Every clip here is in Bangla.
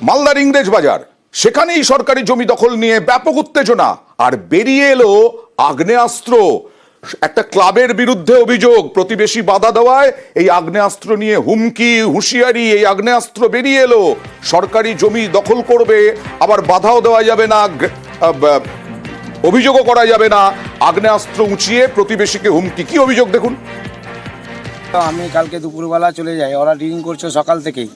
মালদার ইংরেজ বাজার, সেখানেই সরকারি জমি দখল নিয়ে ব্যাপক উত্তেজনা, আর বেরিয়ে এলো আগ্নেয়াস্ত্র। একটা ক্লাবের বিরুদ্ধে অভিযোগ, প্রতিবেশী বাধা দেওয়ায় এই আগ্নেয়াস্ত্র নিয়ে হুমকি হুঁশিয়ারি, এই আগ্নেয়াস্ত্র বেরিয়ে এলো। সরকারি জমি দখল করবে, আবার বাধাও দেওয়া যাবে না, অভিযোগও করা যাবে না, আগ্নেয়াস্ত্র উঁচিয়ে প্রতিবেশীকে হুমকি। কি অভিযোগ দেখুন। আমি কালকে দুপুরবেলা চলে যাই, ওরা ড্রিঙ্ক করছে সকাল থেকেই।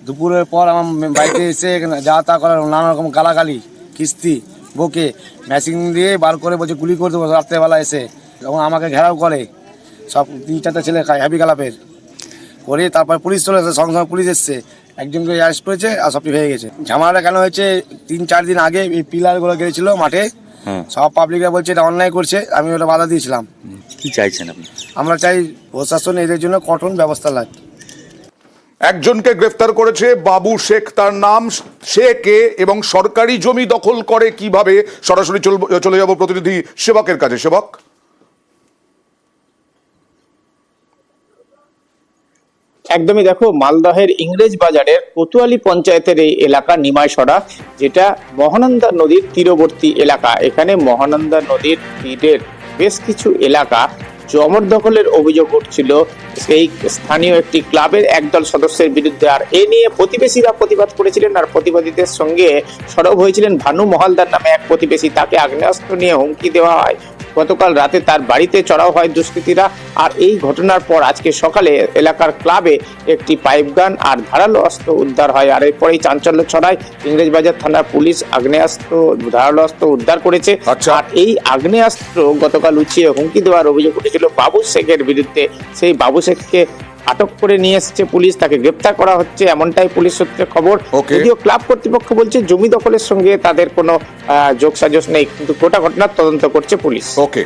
দুপুরের পর আমার বাড়িতে এসে যা তা করার নানা রকম গালাগালি, কিস্তি বকে ম্যাচিং দিয়ে বার করে বলছে গুলি করে দেবো রাত্রেবেলা এসে, এবং আমাকে ঘেরাও করে সব 3-4টা ছেলে হ্যাপি গালাপের করে। তারপর পুলিশ চলে এসে, সঙ্গে সঙ্গে পুলিশ এসছে, একজনকে অ্যারেস্ট করেছে আর সবটি হয়ে গেছে। ঝামেলাটা কেন হয়েছে, 3-4 দিন আগে এই পিলারগুলো গেছিল মাঠে, সব পাবলিকরা বলছে এটা অন্যায় করছে, আমি ওটা বাধা দিয়েছিলাম। কি চাইছেন আপনি? আমরা চাই প্রশাসন এদের জন্য কঠোর ব্যবস্থা লাগে। একজনকে গ্রেফতার করেছে বাবু শেখ, তার নাম। সে কে এবং সরকারি জমি দখল করে কিভাবে, সরাসরি চলে যাব প্রতিনিধি সেবকের কাছে। সেবক, একদমই, দেখো মালদহের ইংরেজ বাজারের কোতোয়ালি পঞ্চায়েতের এই এলাকা নিমাইসড়া, যেটা মহানন্দা নদীর তীরবর্তী এলাকা। এখানে মহানন্দা নদীর তীরের বেশ কিছু এলাকা জবরদখলের অভিযোগ উঠছিল সেই স্থানীয় একটি ক্লাবের একদল সদস্যের বিরুদ্ধে। আর এ নিয়ে প্রতিবেশীরা প্রতিবাদ করেছিলেন, আর প্রতিবাদীদের সঙ্গে সরব হয়েছিলেন ভানু মহালদার নামে এক প্রতিবেশী। তাকে আগ্নেয়াস্ত্র নিয়ে হুমকি দেওয়া হয়। গতকাল রাতে তার বাড়িতে চড়াও হয় দুষ্কৃতীরা। আর এই ঘটনার পর আজকে সকালে এলাকার ক্লাবে একটি পাইপগান আর ধারালো অস্ত্র উদ্ধার হয়। আর এরপরেই চাঞ্চল্য ছড়ায়। ইংরেজবাজার থানার পুলিশ আগ্নেয়াস্ত্র, ধারালো অস্ত্র উদ্ধার করেছে। আর এই আগ্নেয়াস্ত্র গতকাল উঁচিয়ে হুমকি দেওয়ার অভিযোগ উঠেছিল বাবু শেখের বিরুদ্ধে। সেই বাবু শেখকে আটক করে নিয়ে এসেছে পুলিশ, তাকে গ্রেপ্তার করা হচ্ছে, এমনটাই পুলিশ সূত্রে খবর। যদিও ক্লাব কর্তৃপক্ষ বলছে জমি দখলের সঙ্গে তাদের কোনো যোগসাজশ নেই, কিন্তু গোটা ঘটনার তদন্ত করছে পুলিশ। ওকে,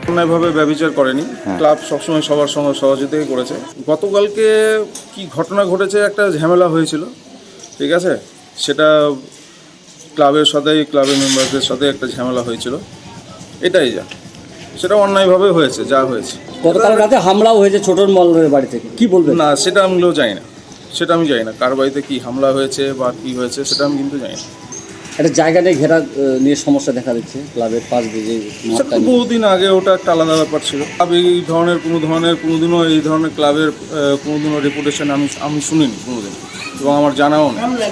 অন্যায়ভাবে ব্যবচার করেনি, ক্লাব সবসময় সবার সঙ্গে সহযোগিতাই করেছে। গতকালকে কি ঘটনা ঘটেছে, একটা ঝামেলা হয়েছিল, ঠিক আছে, সেটা ক্লাবের সাথে, ক্লাবের মেম্বারদের সাথে একটা ঝামেলা হয়েছিল, এটাই যা, সেটা অন্যায়ভাবে হয়েছে, যা হয়েছে। গতকাল রাতে হামলাও হয়েছে ছোটর মলের বাড়ি থেকে, কি বলবেন? না, সেটা আমিও জানি না, সেটা আমি জানি না কার বাড়িতে কি হামলা হয়েছে বা কি হয়েছে, সেটা আমি কিন্তু জানি না। একটা জায়গা নিয়ে ঘেরা নিয়ে সমস্যা দেখা দিচ্ছে ক্লাবের পাশ দিয়ে। সেটা বহুদিন আগে, ওটা একটা আলাদা ব্যাপার ছিল। এই ধরনের কোনোদিনও এই ধরনের ক্লাবের কোনোদিনও রেপুটেশন আমি শুনিনি কোনোদিন, এবং আমার জানাও নেই।